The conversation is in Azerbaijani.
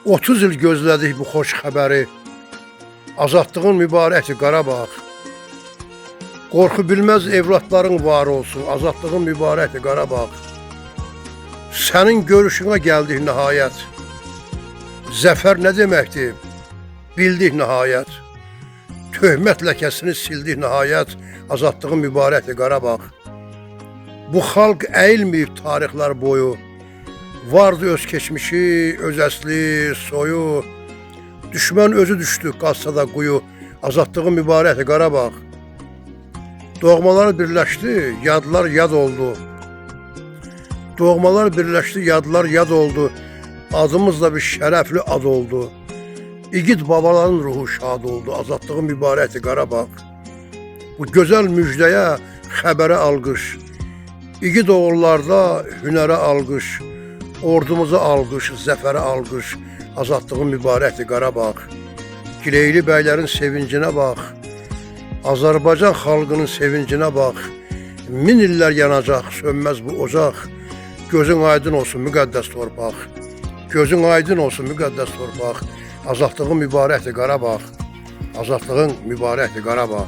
30 il gözlədik bu xoş xəbəri. Azadlığın mübarəkdir Qarabağ. Qorxu bilməz evlatların var olsun. Azadlığın mübarəkdir Qarabağ. Sənin görüşünə gəldik nəhayət. Zəfər nə deməkdir? Bildik nəhayət. Töhmət ləkəsini sildik nəhayət. Azadlığın mübarəkdir Qarabağ. Bu xalq əyilməyib tarixlər boyu. Vardı öz keçmişi, öz əsli, soyu. Düşmən özü düşdü qassada quyu. Azadlığın mübarəkdir Qarabağ. Doğmalar birləşdi, yadlar yad oldu. Doğmalar birləşdi, yadlar yad oldu. Adımız da bir şərəfli ad oldu. İgid babaların ruhu şad oldu. Azadlığın mübarəkdir Qarabağ. Bu gözəl müjdəyə xəbərə alqış. İgid oğullarda hünərə alqış. Ordumuza alqış, zəfərə alqış. Azadlığın mübarəkdir Qarabağ. Gileyli bəylərin sevincinə bax. Azərbaycan xalqının sevincinə bax. Min illər yanacaq, sönməz bu ocaq. Gözün aydın olsun müqəddəs torpaq. Gözün aydın olsun müqəddəs torpaq. Azadlığın mübarəkdir Qarabağ. Azadlığın mübarəkdir Qarabağ.